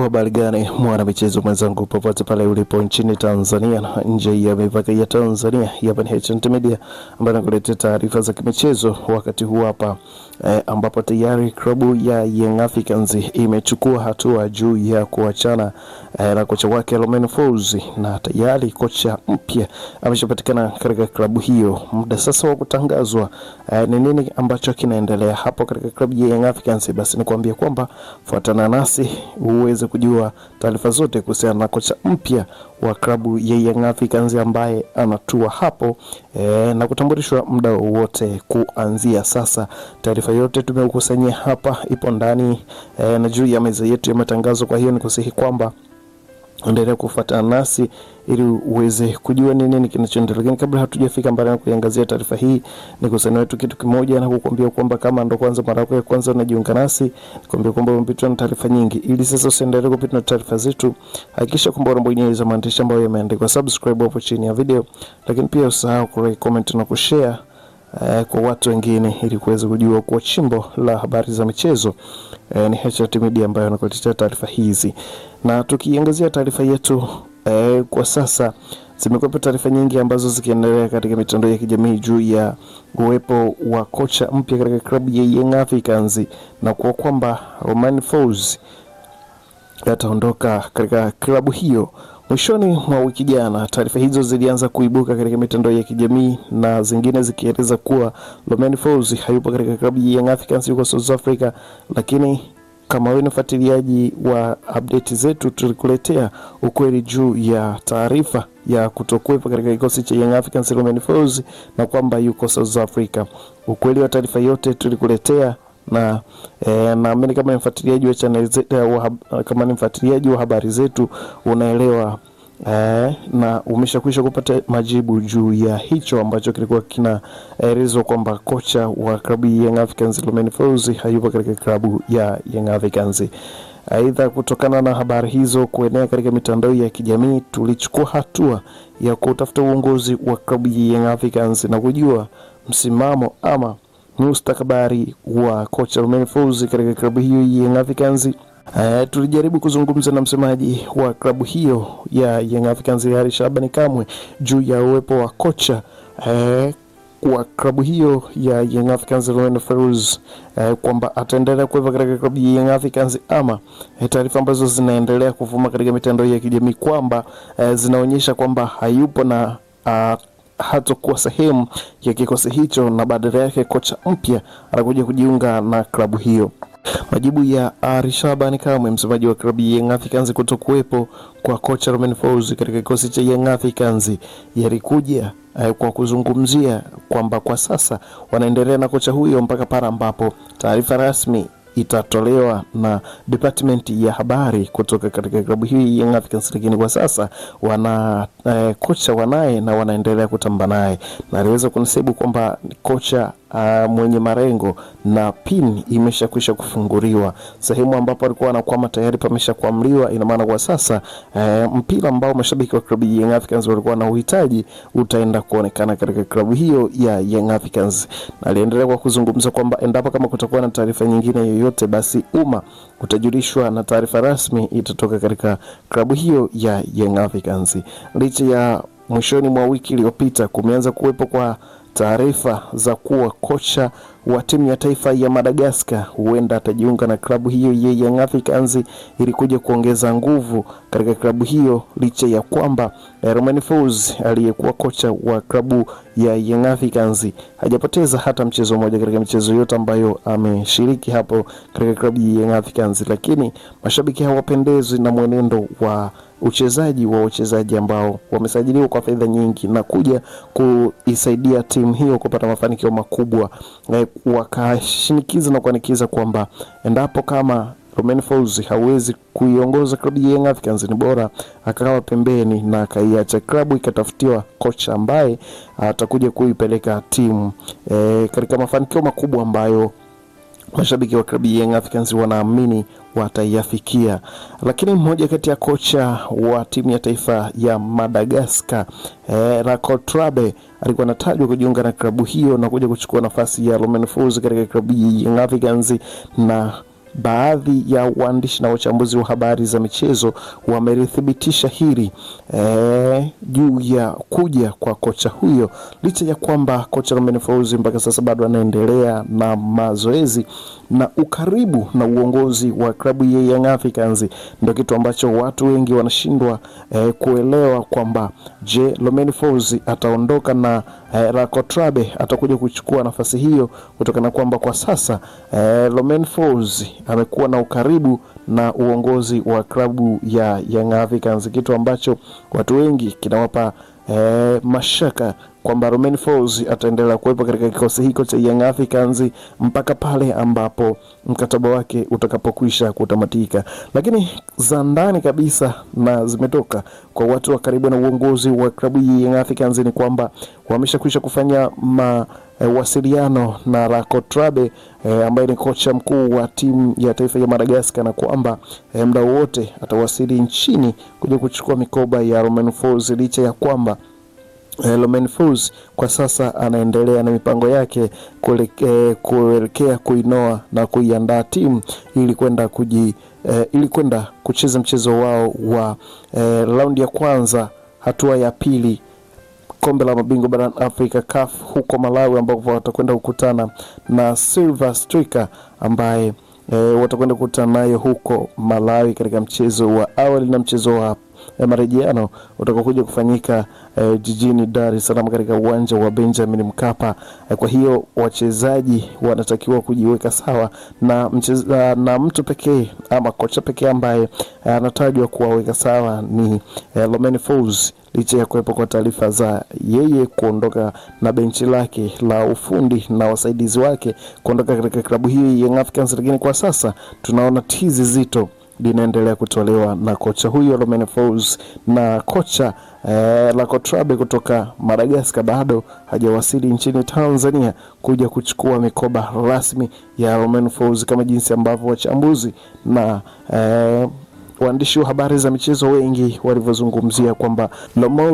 Habari gani mwana michezo mwenzangu popote pale ulipo nchini Tanzania na nje ya mipaka ya Tanzania. Hapa ni HNT Media ambayo nakuletea taarifa za kimichezo wakati huu hapa ambapo tayari klabu ya Young Africans imechukua hatua juu ya kuachana na kocha wake Romain Folz, na tayari kocha mpya ameshapatikana katika klabu hiyo. Muda sasa wa kutangazwa ni nini ambacho kinaendelea hapo katika klabu ya Young Africans, basi nikwambia kwamba fuatana nasi uweze kujua taarifa zote kuhusiana na kocha mpya wa klabu ya Young Africans ambaye anatua hapo na kutambulishwa muda wote kuanzia sasa. Taarifa yote tumeukusanyia hapa, ipo ndani na juu ya meza yetu ya matangazo. Kwa hiyo nikusihi kwamba endelea kufuatana nasi ili uweze kujua nini kinachoendelea. Lakini kabla hatujafika mbali na kuiangazia taarifa hii, nikusanya wetu kitu kimoja na kukuambia kwamba kama ndo kwanza mara yako ya kwanza unajiunga nasi, nikwambia kwamba umepitwa na taarifa nyingi. Ili sasa usiendelee kupitwa na taarifa zetu, hakikisha kwamba unabonyeza maandishi ambayo yameandikwa subscribe hapo chini ya video, lakini pia usahau ku comment na kushare kwa watu wengine ili kuweza kujua kwa chimbo la habari za michezo. Ni HNT Media ambayo anakuletea taarifa hizi, na tukiangazia taarifa yetu kwa sasa zimekuwa taarifa nyingi ambazo zikiendelea katika mitandao ya kijamii juu ya uwepo wa kocha mpya katika klabu ya Young Africans na kwa kwamba Romain Folz ataondoka katika klabu hiyo mwishoni mwa wiki jana. Taarifa hizo zilianza kuibuka katika mitandao ya kijamii na zingine zikieleza kuwa Romain Folz hayupo katika klabu ya Young Africans, yuko South Africa. Lakini kama wewe ni mfuatiliaji wa update zetu, tulikuletea ukweli juu ya taarifa ya kutokuwepo katika kikosi cha Young Africans Romain Folz na kwamba yuko South Africa. Ukweli wa taarifa yote tulikuletea, na naamini kama ni mfuatiliaji wa channel zetu, kama ni mfuatiliaji wa habari zetu, unaelewa na umeshakwisha kupata majibu juu ya hicho ambacho kilikuwa kinaelezwa kwamba kocha wa klabu ya Young Africans Romain Folz hayupo katika klabu ya Young Africans. Aidha, kutokana na habari hizo kuenea katika mitandao ya kijamii, tulichukua hatua ya kutafuta uongozi wa klabu ya Young Africans na kujua msimamo ama mustakabali wa kocha Romain Folz katika klabu hiyo ya Young Africans. Tulijaribu kuzungumza na msemaji wa klabu hiyo ya Young Africans Ally Shabani Kamwe juu ya uwepo wa kocha wa klabu hiyo ya Young Africans Romain Folz, kwamba ataendelea kuwepo katika klabu ya Young Africans ama taarifa ambazo zinaendelea kuvuma katika mitandao ya kijamii kwamba zinaonyesha kwamba hayupo na hatakuwa sehemu ya kikosi hicho na badala yake kocha mpya anakuja kujiunga na klabu hiyo. Majibu ya Ally Shabani Kamwe, msemaji wa klabu ya Young Africans, kutokuwepo kwa kocha Romain Folz katika kikosi cha Young Africans yalikuja kwa kuzungumzia kwamba kwa sasa wanaendelea na kocha huyo mpaka pale ambapo taarifa rasmi itatolewa na department ya habari kutoka katika klabu hii Young Africans. Lakini kwa sasa wana kocha wanaye na wanaendelea kutamba naye, na aliweza kunisibu kwamba kocha mwenye marengo na pin imeshakwisha kufunguliwa. Sehemu ambapo alikuwa anakwama tayari pameshakuamliwa. Ina maana kwa sasa mpira ambao mashabiki wa klabu ya Young Africans walikuwa na uhitaji utaenda kuonekana katika klabu hiyo ya Young Africans. Na aliendelea kwa kuzungumza kwamba endapo kama kutakuwa na taarifa nyingine yoyote, basi umma utajulishwa na taarifa rasmi itatoka katika klabu hiyo ya Young Africans. Licha ya mwishoni mwa wiki iliyopita kumeanza kuwepo kwa taarifa za kuwa kocha wa timu ya taifa ya Madagascar huenda atajiunga na klabu hiyo ya Young Africans ili kuja kuongeza nguvu katika klabu hiyo, licha ya kwamba Romain Folz aliyekuwa kocha wa klabu ya Young Africans hajapoteza hata mchezo mmoja katika michezo yote ambayo ameshiriki hapo katika klabu ya Young Africans. Lakini mashabiki hawapendezwi na mwenendo wa wachezaji ambao wamesajiliwa kwa fedha nyingi na kuja kuisaidia timu hiyo kupata mafanikio makubwa. Wakashinikiza na kuanikiza kwamba endapo kama Romain Folz hawezi kuiongoza klabu ya Young Africans, ni bora akawa pembeni na akaiacha klabu ikatafutiwa kocha ambaye atakuja kuipeleka timu katika mafanikio makubwa ambayo mashabiki wa klabu ya Young Africans wanaamini wataiafikia. Lakini mmoja kati ya kocha wa timu ya taifa ya Madagascar, Rakotrabe, alikuwa anatajwa kujiunga na klabu hiyo na kuja kuchukua nafasi ya Romain Folz katika klabu ya Young Africans, na baadhi ya waandishi na wachambuzi wa habari za michezo wamelithibitisha hili juu ya kuja kwa kocha huyo, licha ya kwamba kocha Romain Folz mpaka sasa bado anaendelea na mazoezi na ukaribu na uongozi wa klabu ya Young Africans. Ndio kitu ambacho watu wengi wanashindwa kuelewa kwamba je, Romain Folz ataondoka na Rakotrabe atakuja kuchukua nafasi hiyo, kutokana kwamba kwa sasa Romain Folz amekuwa na ukaribu na uongozi wa klabu ya Young Africans, kitu ambacho watu wengi kinawapa mashaka kwamba Romain Folz ataendelea kuwepo katika kikosi hiko cha Young Africans mpaka pale ambapo mkataba wake utakapokwisha kutamatika. Lakini za ndani kabisa na zimetoka kwa watu wa karibu na uongozi wa klabu ya Young Africans ni kwamba wameshakwisha kufanya wasiliano na Rakotrabe ambaye ni kocha mkuu wa timu ya taifa ya Madagascar, na kwamba muda wote atawasili nchini kuja kuchukua mikoba ya Romain Folz, licha ya kwamba Romain Folz kwa sasa anaendelea na mipango yake kuelekea kuinoa na kuiandaa timu ili kwenda kucheza mchezo wao wa raundi ya kwanza hatua ya pili kombe la mabingwa barani Afrika CAF huko Malawi, ambapo watakwenda kukutana na Silver Striker ambaye watakwenda kukutana nayo huko Malawi katika mchezo wa awali na mchezo wa marejeano utakokuja kufanyika jijini Dar es Salaam katika uwanja wa Benjamin Mkapa. Kwa hiyo wachezaji wanatakiwa kujiweka sawa na mtu pekee ama kocha pekee ambaye anatajwa kuwaweka sawa ni Romain Folz, licha ya kuwepo kwa taarifa za yeye kuondoka na benchi lake la ufundi na wasaidizi wake kuondoka katika klabu hii Young Africans. Lakini kwa sasa tunaona tizi zito linaendelea kutolewa na kocha huyo Romain Folz, na kocha Rakotrabe kutoka Madagascar bado hajawasili nchini Tanzania kuja kuchukua mikoba rasmi ya Romain Folz, kama jinsi ambavyo wachambuzi na waandishi wa habari za michezo wengi walivyozungumzia kwamba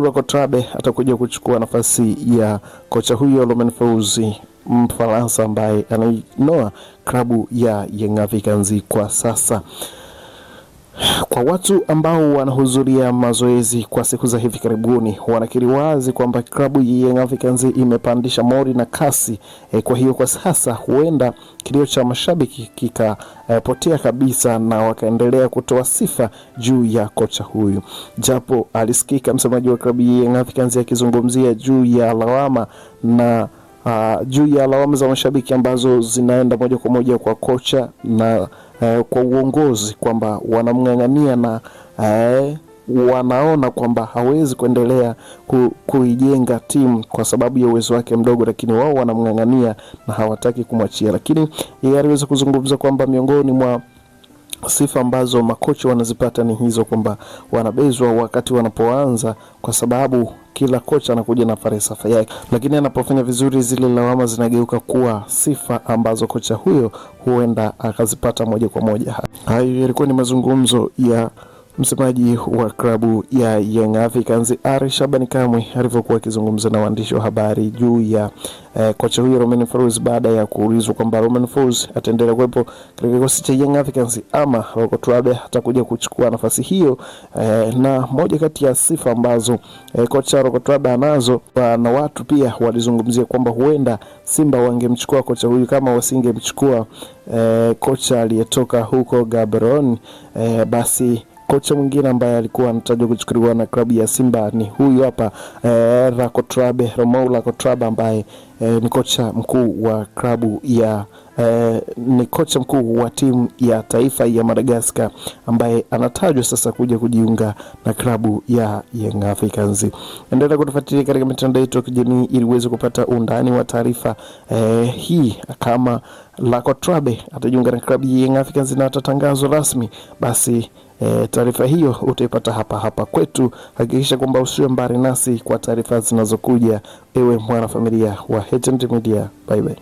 Rakotrabe atakuja kuchukua nafasi ya kocha huyo Romain Folz, Mfaransa ambaye anainoa klabu ya Young Africans kwa sasa. Kwa watu ambao wanahudhuria mazoezi kwa siku za hivi karibuni, wanakiri wazi kwamba klabu ya Young Africans imepandisha mori na kasi. Kwa hiyo kwa sasa huenda kilio cha mashabiki kikapotea kabisa na wakaendelea kutoa sifa juu ya kocha huyu. Japo alisikika msemaji wa klabu ya Young Africans akizungumzia juu ya lawama za mashabiki ambazo zinaenda moja kwa moja kwa kocha na kwa uongozi, kwamba wanamng'ang'ania na wanaona kwamba hawezi kuendelea kuijenga timu kwa sababu ya uwezo wake mdogo, lakini wao wanamng'ang'ania na hawataki kumwachia. Lakini yeye aliweza kuzungumza kwamba miongoni mwa sifa ambazo makocha wanazipata ni hizo, kwamba wanabezwa wakati wanapoanza, kwa sababu kila kocha anakuja na falsafa yake, lakini anapofanya vizuri zile lawama zinageuka kuwa sifa ambazo kocha huyo huenda akazipata moja kwa moja. Hayo yalikuwa ni mazungumzo ya msemaji wa klabu ya Young Africans Ally Shabani Kamwe alivyokuwa akizungumza na waandishi wa habari juu ya kocha huyo Romain Folz, baada ya kuulizwa kwamba Romain Folz ataendelea kuwepo katika kikosi cha Young Africans ama Rakotrabe atakuja kuchukua nafasi hiyo. Na moja kati ya sifa ambazo kocha Rakotrabe anazo, na watu pia walizungumzia kwamba huenda Simba wangemchukua kocha huyu kama wasingemchukua kocha aliyetoka huko Gaborone, basi kocha mwingine ambaye alikuwa anatajwa kuchukuliwa na klabu ya Simba ni huyu hapa Rakotrabe, Romain Rakotrabe, ambaye ni kocha mkuu wa klabu ya ni kocha mkuu wa timu ya taifa ya Madagascar, ambaye anatajwa sasa kuja kujiunga na klabu ya Young Africans. Endelea kutufuatilia katika mitandao yetu ya kijamii ili uweze kupata undani wa taarifa hii. Kama Rakotrabe atajiunga na klabu ya Young Africans na atatangazwa rasmi, basi taarifa hiyo utaipata hapa kwetu. Hakikisha kwamba usiwe mbali nasi kwa taarifa zinazokuja, ewe mwana familia wa H&T Media. Bye bye.